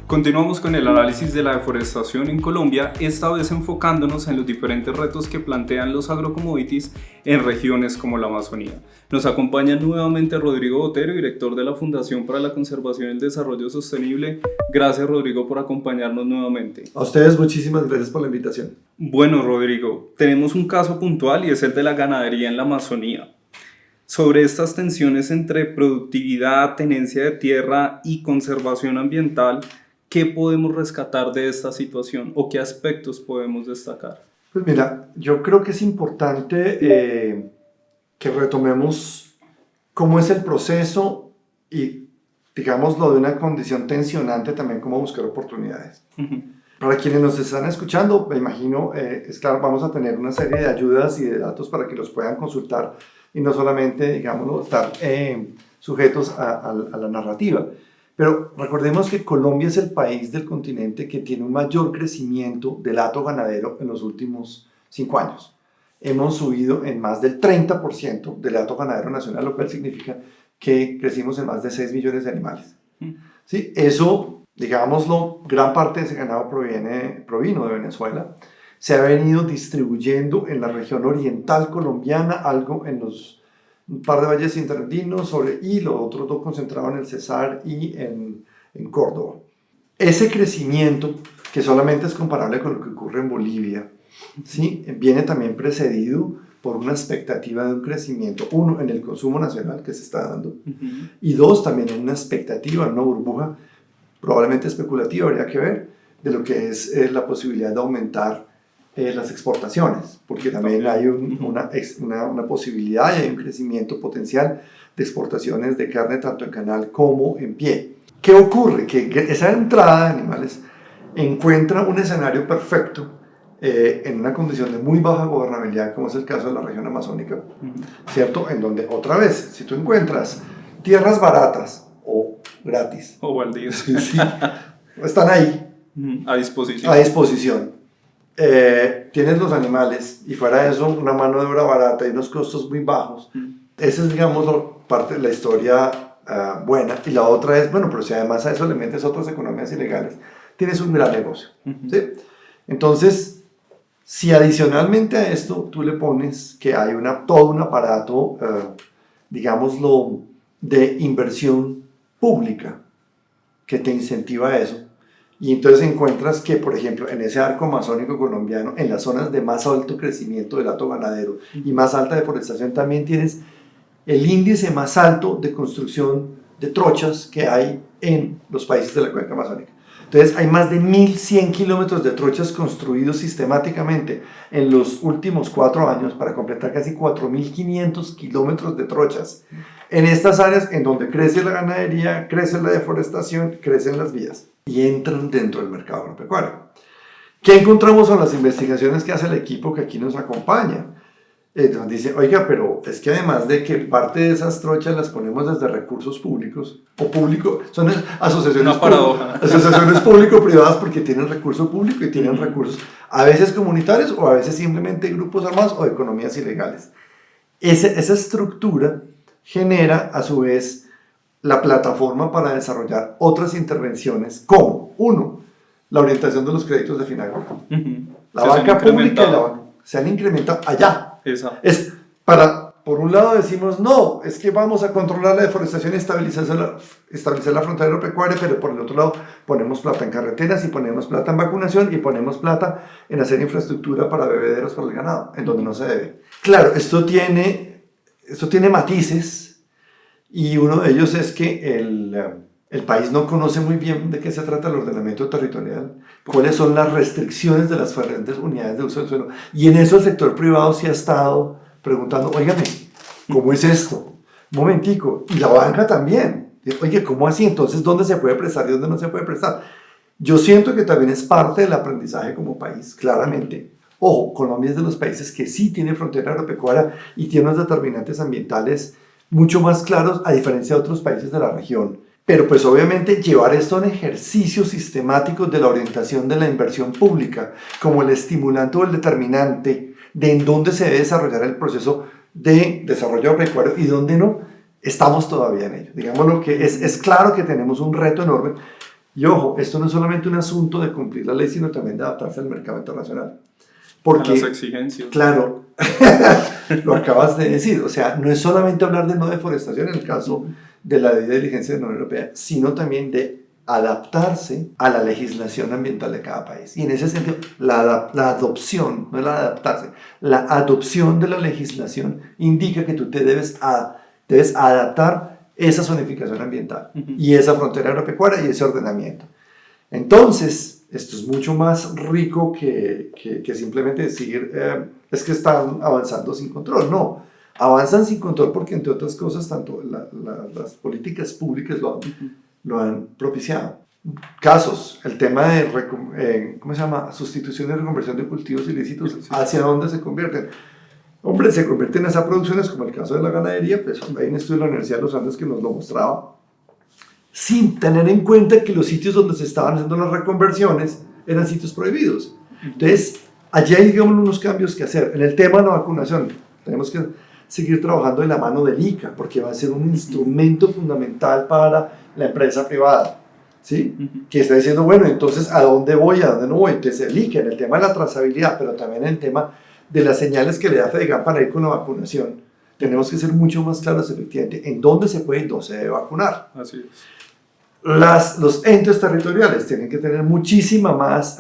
Continuamos con el análisis de la deforestación en Colombia, esta vez enfocándonos en los diferentes retos que plantean los agrocommodities en regiones como la Amazonía. Nos acompaña nuevamente Rodrigo Botero, director de la Fundación para la Conservación y el Desarrollo Sostenible. Gracias, Rodrigo, por acompañarnos nuevamente. A ustedes muchísimas gracias por la invitación. Bueno, Rodrigo, tenemos un caso puntual y es el de la ganadería en la Amazonía. Sobre estas tensiones entre productividad, tenencia de tierra y conservación ambiental, ¿qué podemos rescatar de esta situación o qué aspectos podemos destacar? Pues mira, yo creo que es importante que retomemos cómo es el proceso y, digámoslo, de una condición tensionante también cómo buscar oportunidades. Para quienes nos están escuchando, me imagino, es claro, vamos a tener una serie de ayudas y de datos para que los puedan consultar y no solamente, digámoslo, estar sujetos a la narrativa. Pero recordemos que Colombia es el país del continente que tiene un mayor crecimiento del hato ganadero en los últimos 5 años. Hemos subido en más del 30% del hato ganadero nacional, lo cual significa que crecimos en más de 6 millones de animales. ¿Sí? Eso, digámoslo, gran parte de ese ganado provino de Venezuela. Se ha venido distribuyendo en la región oriental colombiana, algo en un par de valles interandinos y los otros dos concentrados en el Cesar y en Córdoba. Ese crecimiento, que solamente es comparable con lo que ocurre en Bolivia, ¿sí? Viene también precedido por una expectativa de un crecimiento, uno, en el consumo nacional que se está dando, y dos, también en una expectativa, en una burbuja probablemente especulativa, habría que ver, de lo que es la posibilidad de aumentar las exportaciones, porque también hay una posibilidad y hay un crecimiento potencial de exportaciones de carne tanto en canal como en pie. ¿Qué ocurre? Que esa entrada de animales encuentra un escenario perfecto en una condición de muy baja gobernabilidad, como es el caso de la región amazónica, ¿cierto? En donde, otra vez, si tú encuentras tierras baratas o gratis, o baldíos, sí, están ahí, a disposición. A disposición. Tienes los animales y fuera de eso una mano de obra barata y unos costos muy bajos. Esa es, digamos, parte de la historia buena. Y la otra es, bueno, pero si además a eso le metes otras economías ilegales, tienes un gran negocio. ¿Sí? Entonces, si adicionalmente a esto tú le pones que hay todo un aparato, digámoslo, de inversión pública que te incentiva a eso, y entonces encuentras que, por ejemplo, en ese arco amazónico colombiano, en las zonas de más alto crecimiento del hato ganadero y más alta deforestación, también tienes el índice más alto de construcción de trochas que hay en los países de la cuenca amazónica. Entonces hay más de 1.100 kilómetros de trochas construidos sistemáticamente en los últimos 4 años para completar casi 4.500 kilómetros de trochas en estas áreas en donde crece la ganadería, crece la deforestación, crecen las vías y entran dentro del mercado agropecuario. ¿Qué encontramos en las investigaciones que hace el equipo que aquí nos acompaña? Nos dice, oiga, pero es que además de que parte de esas trochas las ponemos desde recursos públicos, son asociaciones público-privadas porque tienen recurso público y tienen recursos a veces comunitarios o a veces simplemente grupos armados o economías ilegales. Esa estructura genera a su vez la plataforma para desarrollar otras intervenciones como, uno, la orientación de los créditos de Finagro. La banca pública y la banca se han incrementado allá. Es por un lado decimos, no, es que vamos a controlar la deforestación y estabilizar la frontera agropecuaria, pero por el otro lado ponemos plata en carreteras y ponemos plata en vacunación y ponemos plata en hacer infraestructura para bebederos para el ganado, en donde no se debe. Claro, esto tiene matices y uno de ellos es que el país no conoce muy bien de qué se trata el ordenamiento territorial, cuáles son las restricciones de las diferentes unidades de uso del suelo. Y en eso el sector privado sí ha estado preguntando, óigame, ¿cómo es esto? Un momentico. Y la banca también. Oye, ¿cómo así? Entonces, ¿dónde se puede prestar y dónde no se puede prestar? Yo siento que también es parte del aprendizaje como país, claramente. Ojo, Colombia es de los países que sí tiene frontera agropecuaria y tiene unos determinantes ambientales mucho más claros, a diferencia de otros países de la región. Pero pues obviamente llevar esto a un ejercicio sistemático de la orientación de la inversión pública como el estimulante o el determinante de en dónde se debe desarrollar el proceso de desarrollo agropecuario y dónde no, estamos todavía en ello. Digámoslo que es claro que tenemos un reto enorme, Y ojo, esto no es solamente un asunto de cumplir la ley, sino también de adaptarse al mercado internacional. A Porque, las exigencias. claro, lo acabas de decir, o sea, no es solamente hablar de no deforestación en el caso de la debida diligencia de la Unión Europea, sino también de adaptarse a la legislación ambiental de cada país. Y en ese sentido, la adopción, no es la de adaptarse, la adopción de la legislación indica que tú te debes adaptar esa zonificación ambiental y esa frontera agropecuaria y ese ordenamiento. Entonces, esto es mucho más rico que simplemente decir, es que están avanzando sin control. No, avanzan sin control porque, entre otras cosas, tanto las políticas públicas lo han propiciado. Casos, el tema de, ¿cómo se llama? Sustitución y reconversión de cultivos ilícitos, ¿hacia dónde se convierten? Hombre, se convierten en esas producciones, como el caso de la ganadería, pues hay un estudio de la Universidad de los Andes que nos lo mostraba, sin tener en cuenta que los sitios donde se estaban haciendo las reconversiones eran sitios prohibidos. Entonces, allí hay, digamos, unos cambios que hacer. En el tema de la vacunación, tenemos que seguir trabajando de la mano del ICA, porque va a ser un instrumento fundamental para la empresa privada, ¿sí? Que está diciendo, bueno, entonces, ¿a dónde voy? ¿A dónde no voy? Entonces, el ICA, en el tema de la trazabilidad, pero también en el tema de las señales que le da FEDEGAN para ir con la vacunación, tenemos que ser mucho más claros efectivamente en dónde se puede y dónde se debe vacunar. Así es. Los entes territoriales tienen que tener muchísima más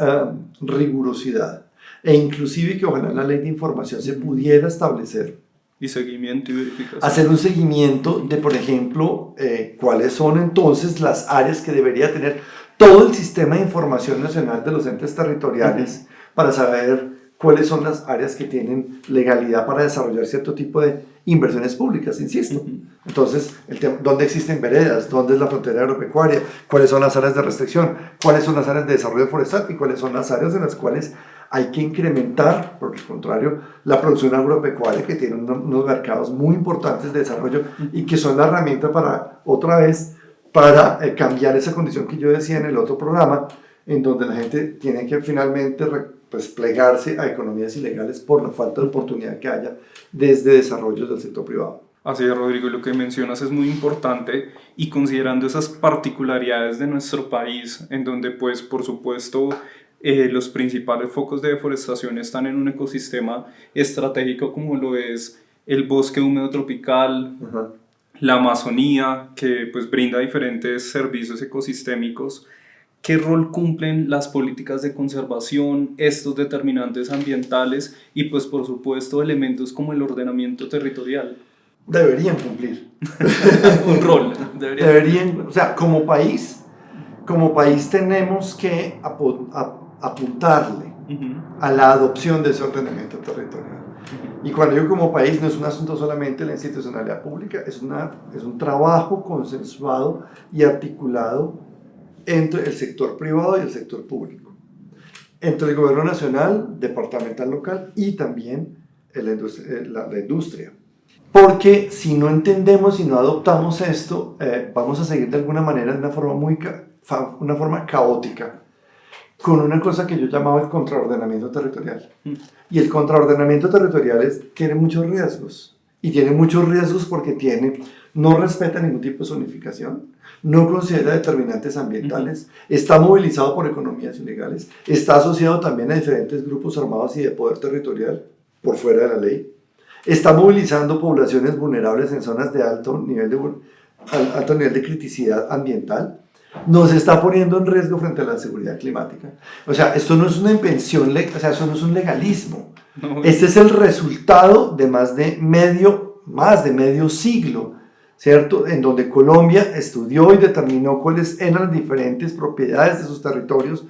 rigurosidad e inclusive que ojalá en la ley de información se pudiera establecer Y seguimiento y verificación. hacer un seguimiento de, por ejemplo, cuáles son entonces las áreas que debería tener todo el sistema de información nacional de los entes territoriales para saber cuáles son las áreas que tienen legalidad para desarrollar cierto tipo de inversiones públicas, insisto. Entonces, ¿dónde existen veredas? ¿Dónde es la frontera agropecuaria? ¿Cuáles son las áreas de restricción? ¿Cuáles son las áreas de desarrollo forestal? ¿Y cuáles son las áreas en las cuales hay que incrementar, por el contrario, la producción agropecuaria, que tiene unos mercados muy importantes de desarrollo y que son la herramienta para, otra vez, para cambiar esa condición que yo decía en el otro programa, en donde la gente tiene que finalmente pues, plegarse a economías ilegales por la falta de oportunidad que haya desde desarrollos del sector privado. Así es, Rodrigo, y lo que mencionas es muy importante, y considerando esas particularidades de nuestro país, en donde pues por supuesto los principales focos de deforestación están en un ecosistema estratégico como lo es el bosque húmedo tropical, la Amazonía, que pues brinda diferentes servicios ecosistémicos. ¿Qué rol cumplen las políticas de conservación, estos determinantes ambientales y pues por supuesto elementos como el ordenamiento territorial? Deberían cumplir. Un rol. Deberían, o sea, como país tenemos que apuntarle a la adopción de ese ordenamiento territorial. Y cuando digo como país, no es un asunto solamente de la institucionalidad pública, es un trabajo consensuado y articulado entre el sector privado y el sector público, entre el gobierno nacional, departamental, local y también la industria. Porque si no entendemos y no adoptamos esto, vamos a seguir de alguna manera de una forma caótica, con una cosa que yo llamaba el contraordenamiento territorial. Y el contraordenamiento territorial tiene muchos riesgos. Y tiene muchos riesgos porque no respeta ningún tipo de zonificación, no considera determinantes ambientales, está movilizado por economías ilegales, está asociado también a diferentes grupos armados y de poder territorial por fuera de la ley, está movilizando poblaciones vulnerables en zonas de alto nivel de criticidad ambiental, nos está poniendo en riesgo frente a la seguridad climática. O sea, esto no es una invención, o sea, eso no es un legalismo. No. Este es el resultado de más de medio siglo, ¿cierto? En donde Colombia estudió y determinó cuáles eran las diferentes propiedades de sus territorios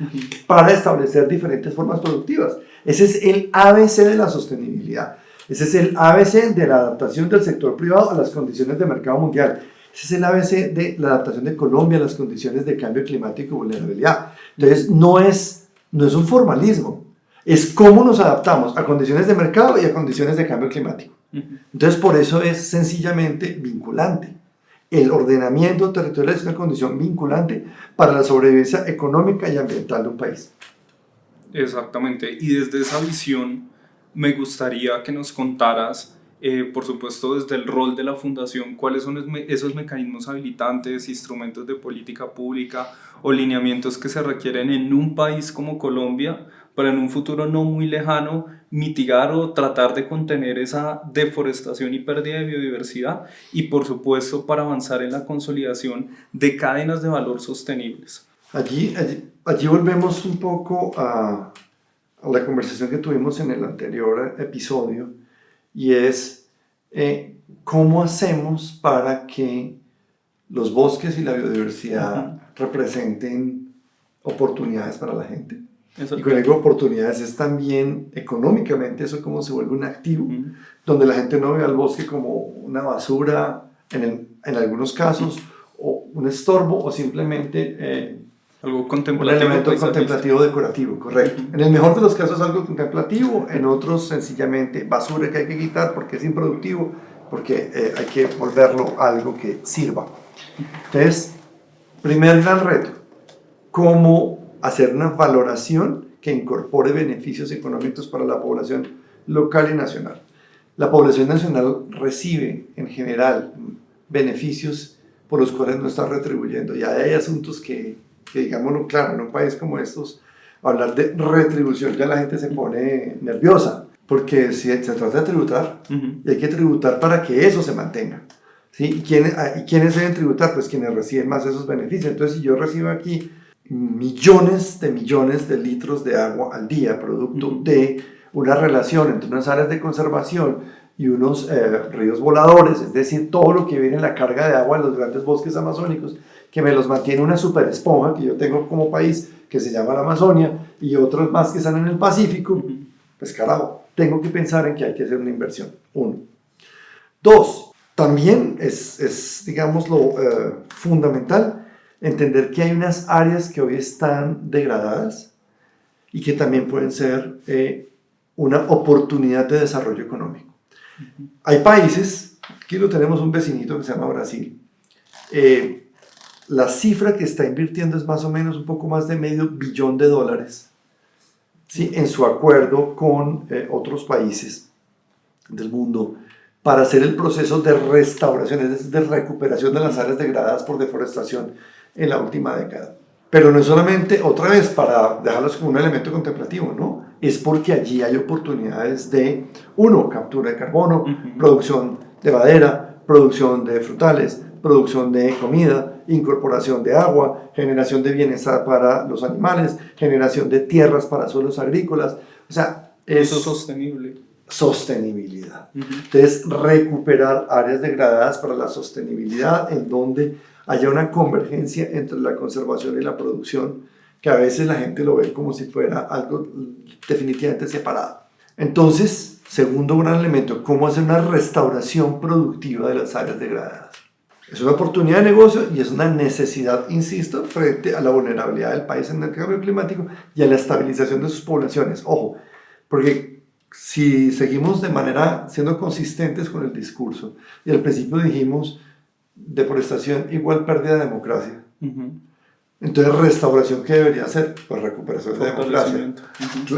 para establecer diferentes formas productivas. Ese es el ABC de la sostenibilidad. Ese es el ABC de la adaptación del sector privado a las condiciones de mercado mundial. Ese es el ABC de la adaptación de Colombia a las condiciones de cambio climático y vulnerabilidad. Entonces, no es un formalismo, es cómo nos adaptamos a condiciones de mercado y a condiciones de cambio climático. Entonces, por eso es sencillamente vinculante. El ordenamiento territorial es una condición vinculante para la sobrevivencia económica y ambiental de un país. Exactamente, y desde esa visión me gustaría que nos contaras por supuesto desde el rol de la fundación, cuáles son esos mecanismos habilitantes, instrumentos de política pública o lineamientos que se requieren en un país como Colombia para en un futuro no muy lejano mitigar o tratar de contener esa deforestación y pérdida de biodiversidad y por supuesto para avanzar en la consolidación de cadenas de valor sostenibles. Allí volvemos un poco a la conversación que tuvimos en el anterior episodio, y es cómo hacemos para que los bosques y la biodiversidad representen oportunidades para la gente. Y con digo oportunidades es también económicamente eso, como se vuelve un activo, donde la gente no ve al bosque como una basura en algunos casos, o un estorbo, o simplemente algo contemplativo, un elemento contemplativo decorativo, correcto. En el mejor de los casos algo contemplativo, en otros sencillamente basura que hay que quitar porque es improductivo, porque hay que volverlo algo que sirva. Entonces, primer gran reto, cómo hacer una valoración que incorpore beneficios económicos para la población local y nacional. La población nacional recibe en general beneficios por los cuales no está retribuyendo. Ya hay asuntos que digámoslo claro, en un país como estos, hablar de retribución ya la gente se pone nerviosa, porque si se trata de tributar, y hay que tributar para que eso se mantenga. ¿Sí? ¿Y quiénes deben tributar? Pues quienes reciben más esos beneficios. Entonces, si yo recibo aquí millones de litros de agua al día, producto de una relación entre unas áreas de conservación y unos ríos voladores, es decir, todo lo que viene en la carga de agua en los grandes bosques amazónicos, que me los mantiene una super esponja que yo tengo como país, que se llama la Amazonia, y otros más que están en el Pacífico, pues carajo, tengo que pensar en que hay que hacer una inversión. 1. 2, también es digámoslo, fundamental entender que hay unas áreas que hoy están degradadas y que también pueden ser una oportunidad de desarrollo económico. Hay países, aquí lo tenemos un vecinito que se llama Brasil, la cifra que está invirtiendo es más o menos un poco más de $500 million, ¿sí? En su acuerdo con otros países del mundo para hacer el proceso de restauración, es decir, de recuperación de las áreas degradadas por deforestación en la última década. Pero no es solamente, otra vez, para dejarlos como un elemento contemplativo, ¿no? Es porque allí hay oportunidades de, 1, captura de carbono, producción de madera, producción de frutales, producción de comida, incorporación de agua, generación de bienestar para los animales, generación de tierras para suelos agrícolas. O sea, es eso sostenible. Sostenibilidad. Entonces, recuperar áreas degradadas para la sostenibilidad en donde haya una convergencia entre la conservación y la producción, que a veces la gente lo ve como si fuera algo definitivamente separado. Entonces, segundo gran elemento, cómo hacer una restauración productiva de las áreas degradadas. Es una oportunidad de negocio y es una necesidad, insisto, frente a la vulnerabilidad del país en el cambio climático y a la estabilización de sus poblaciones. Ojo, porque si seguimos de manera siendo consistentes con el discurso, y al principio dijimos deforestación igual pérdida de democracia, entonces restauración, ¿qué debería ser? Pues recuperación de democracia.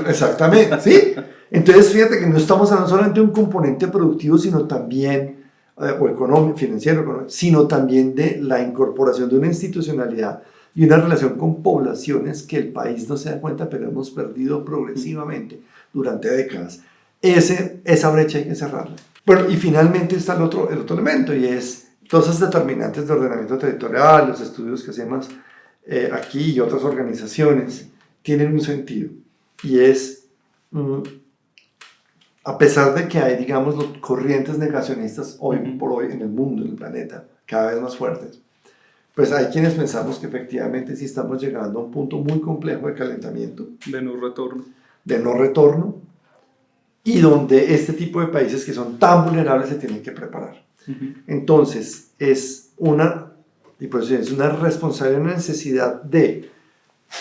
Exactamente, ¿sí? Entonces fíjate que no estamos hablando solamente de un componente productivo, sino también o económico, financiero, económico, sino también de la incorporación de una institucionalidad y una relación con poblaciones que el país no se da cuenta, pero hemos perdido progresivamente durante décadas. Esa brecha hay que cerrarla. Bueno, y finalmente está el otro elemento, y es todas esas determinantes de ordenamiento territorial, los estudios que hacemos aquí y otras organizaciones tienen un sentido, y es a pesar de que hay, digamos, corrientes negacionistas hoy por hoy en el mundo, en el planeta, cada vez más fuertes, pues hay quienes pensamos que efectivamente sí estamos llegando a un punto muy complejo de calentamiento. De no retorno. De no retorno, y donde este tipo de países que son tan vulnerables se tienen que preparar. Entonces, es una responsabilidad, una necesidad de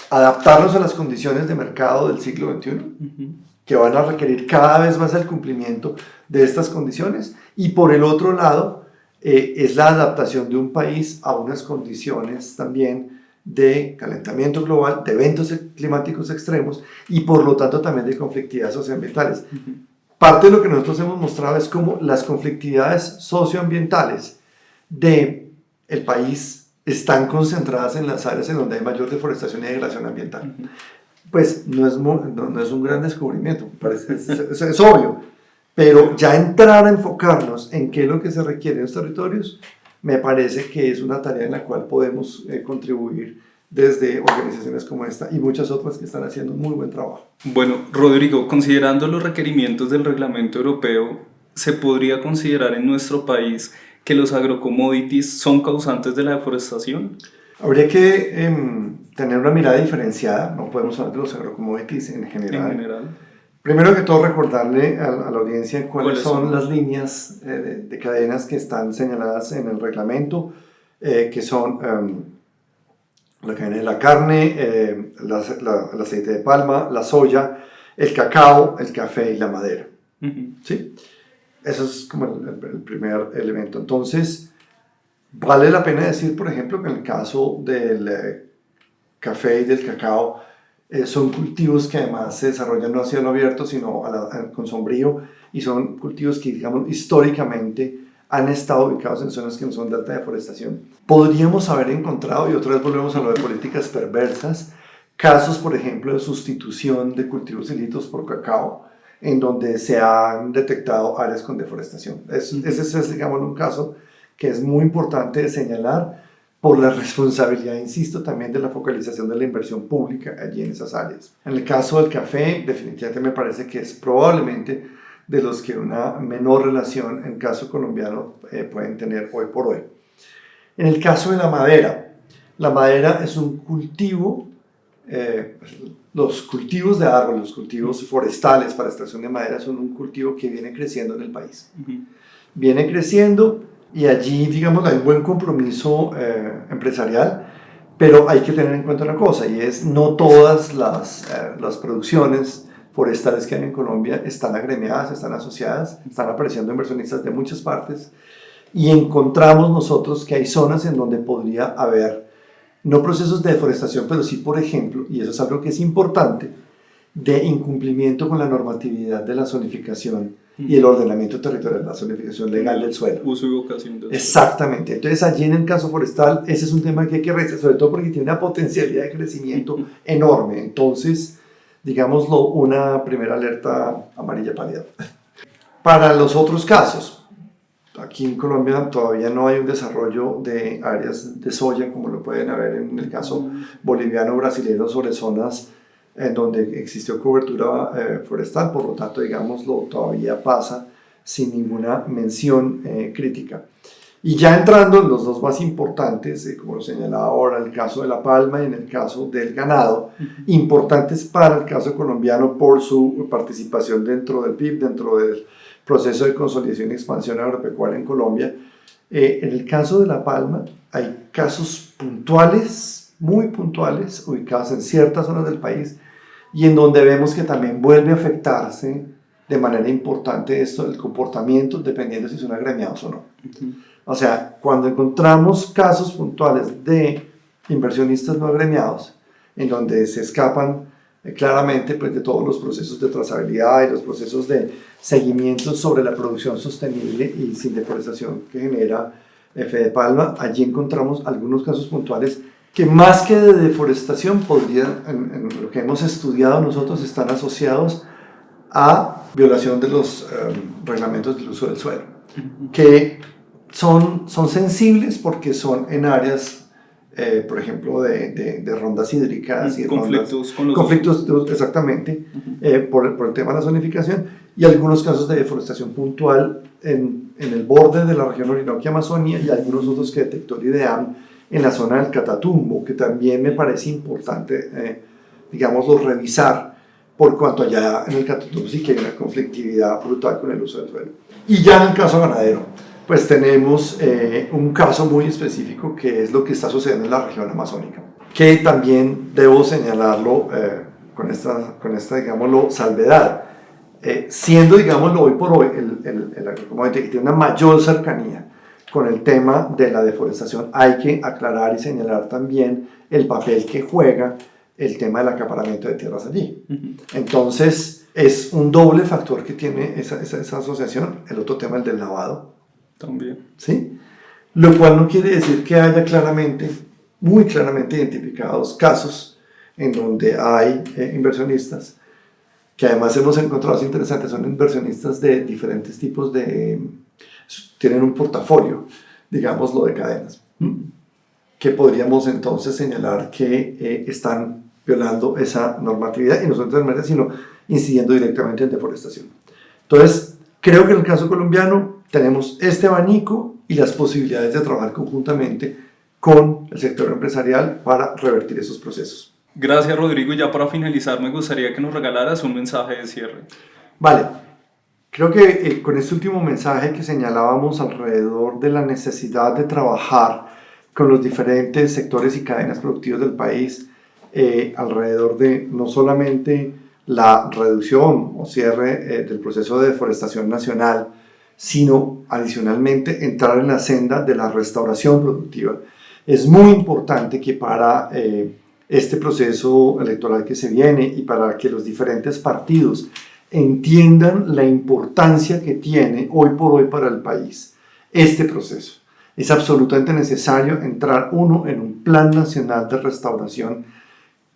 adaptarnos a las condiciones de mercado del siglo XXI, que van a requerir cada vez más el cumplimiento de estas condiciones, y por el otro lado, es la adaptación de un país a unas condiciones también de calentamiento global, de eventos climáticos extremos, y por lo tanto también de conflictividades socioambientales. parte de lo que nosotros hemos mostrado es cómo las conflictividades socioambientales del país están concentradas en las áreas en donde hay mayor deforestación y degradación ambiental. Pues no es un gran descubrimiento, es obvio, pero ya entrar a enfocarnos en qué es lo que se requiere en los territorios, me parece que es una tarea en la cual podemos contribuir desde organizaciones como esta y muchas otras que están haciendo un muy buen trabajo. Bueno, Rodrigo, considerando los requerimientos del reglamento europeo, ¿se podría considerar en nuestro país que los agrocommodities son causantes de la deforestación? Habría que tener una mirada diferenciada, no podemos hablar de los agrocommodities en general. Primero que todo, recordarle a la audiencia cuáles son las líneas de cadenas que están señaladas en el reglamento, que son la cadena de la carne, el aceite de palma, la soya, el cacao, el café y la madera. ¿Sí? Eso es como el primer elemento. Entonces, vale la pena decir, por ejemplo, que en el caso del café y del cacao, son cultivos que además se desarrollan no a cielo abierto, sino con sombrío, y son cultivos que, digamos, históricamente han estado ubicados en zonas que no son de alta deforestación. Podríamos haber encontrado, y otra vez volvemos a lo de políticas perversas, casos, por ejemplo, de sustitución de cultivos ilícitos por cacao, en donde se han detectado áreas con deforestación. Ese es, digamos, un caso que es muy importante de señalar por la responsabilidad, insisto, también de la focalización de la inversión pública allí en esas áreas. En el caso del café, definitivamente me parece que es probablemente de los que una menor relación en caso colombiano pueden tener hoy por hoy. En el caso de la madera es un cultivo, los cultivos de árbol, los cultivos forestales para extracción de madera son un cultivo que viene creciendo en el país. Viene creciendo y allí, digamos, hay un buen compromiso empresarial, pero hay que tener en cuenta una cosa, y es no todas las producciones forestales que hay en Colombia están agremiadas, están asociadas, están apareciendo inversionistas de muchas partes, y encontramos nosotros que hay zonas en donde podría haber, no procesos de deforestación, pero sí, por ejemplo, y eso es algo que es importante, de incumplimiento con la normatividad de la zonificación y el ordenamiento territorial, la zonificación legal del suelo. Uso y vocación del suelo. Exactamente. Entonces, allí en el caso forestal, ese es un tema que hay que revisar, sobre todo porque tiene una potencialidad de crecimiento enorme. Entonces, digámoslo, una primera alerta amarilla pálida. Para los otros casos, aquí en Colombia todavía no hay un desarrollo de áreas de soya como lo pueden haber en el caso boliviano o brasileño sobre zonas en donde existió cobertura forestal, por lo tanto, digámoslo, todavía pasa sin ninguna mención crítica. Y ya entrando en los dos más importantes, como lo señalaba ahora, el caso de la palma y en el caso del ganado, importantes para el caso colombiano por su participación dentro del PIB, dentro del proceso de consolidación y expansión agropecuaria en Colombia. En el caso de la palma hay casos puntuales, muy puntuales, ubicados en ciertas zonas del país, y en donde vemos que también vuelve a afectarse de manera importante esto, el comportamiento, dependiendo si son agremiados o no. O sea, cuando encontramos casos puntuales de inversionistas no agremiados, en donde se escapan claramente pues, de todos los procesos de trazabilidad y los procesos de seguimiento sobre la producción sostenible y sin deforestación que genera Fede Palma, allí encontramos algunos casos puntuales que más que de deforestación podrían, en lo que hemos estudiado nosotros, están asociados a violación de los reglamentos del uso del suelo, que son sensibles porque son en áreas, por ejemplo, de rondas hídricas y conflictos con los conflictos, exactamente, por el tema de la zonificación, y algunos casos de deforestación puntual en el borde de la región Orinoquia-Amazonia, y algunos otros que detectó el IDEAM en la zona del Catatumbo, que también me parece importante, digámoslo, revisar, por cuanto allá en el Catatumbo sí que hay una conflictividad brutal con el uso del suelo. Y ya en el caso ganadero, pues tenemos un caso muy específico que es lo que está sucediendo en la región amazónica, que también debo señalarlo con esta, digámoslo, salvedad, siendo, digámoslo, hoy por hoy el agrocommodity que tiene una mayor cercanía con el tema de la deforestación, hay que aclarar y señalar también el papel que juega el tema del acaparamiento de tierras allí. Entonces, es un doble factor que tiene esa asociación. El otro tema, el del lavado. También. ¿Sí? Lo cual no quiere decir que haya muy claramente identificados casos en donde hay inversionistas, que además hemos encontrado interesantes, son inversionistas de diferentes tipos tienen un portafolio, digámoslo, de cadenas, que podríamos entonces señalar que están violando esa normatividad, y no solamente, sino incidiendo directamente en deforestación. Entonces, creo que en el caso colombiano tenemos este abanico y las posibilidades de trabajar conjuntamente con el sector empresarial para revertir esos procesos. Gracias, Rodrigo. Y ya para finalizar, me gustaría que nos regalaras un mensaje de cierre. Vale. Creo que con este último mensaje que señalábamos alrededor de la necesidad de trabajar con los diferentes sectores y cadenas productivas del país, alrededor de no solamente la reducción o cierre del proceso de deforestación nacional, sino adicionalmente entrar en la senda de la restauración productiva. Es muy importante que para este proceso electoral que se viene y para que los diferentes partidos entiendan la importancia que tiene hoy por hoy para el país este proceso. Es absolutamente necesario entrar en un plan nacional de restauración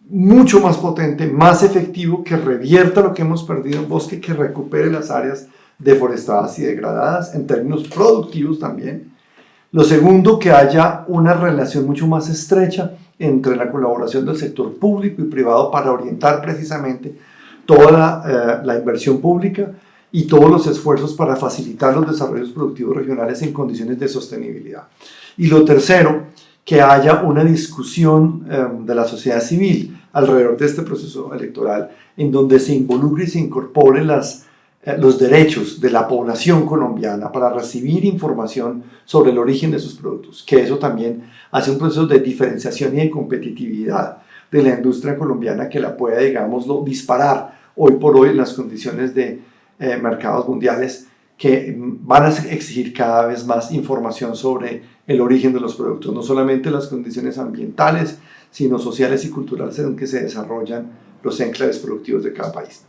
mucho más potente, más efectivo, que revierta lo que hemos perdido en bosque, que recupere las áreas deforestadas y degradadas en términos productivos también. Lo segundo, que haya una relación mucho más estrecha entre la colaboración del sector público y privado para orientar precisamente toda la inversión pública y todos los esfuerzos para facilitar los desarrollos productivos regionales en condiciones de sostenibilidad. Y lo tercero, que haya una discusión de la sociedad civil alrededor de este proceso electoral, en donde se involucre y se incorpore los derechos de la población colombiana para recibir información sobre el origen de sus productos, que eso también hace un proceso de diferenciación y de competitividad de la industria colombiana que la pueda, digámoslo, disparar hoy por hoy en las condiciones de mercados mundiales que van a exigir cada vez más información sobre el origen de los productos, no solamente las condiciones ambientales, sino sociales y culturales en que se desarrollan los enclaves productivos de cada país.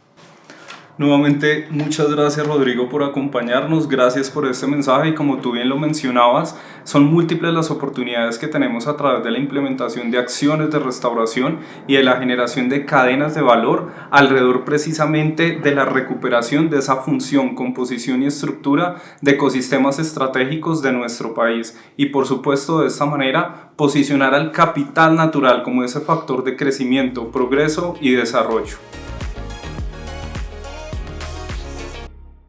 Nuevamente, muchas gracias, Rodrigo, por acompañarnos, gracias por este mensaje, y como tú bien lo mencionabas, son múltiples las oportunidades que tenemos a través de la implementación de acciones de restauración y de la generación de cadenas de valor alrededor precisamente de la recuperación de esa función, composición y estructura de ecosistemas estratégicos de nuestro país, y por supuesto de esta manera posicionar al capital natural como ese factor de crecimiento, progreso y desarrollo.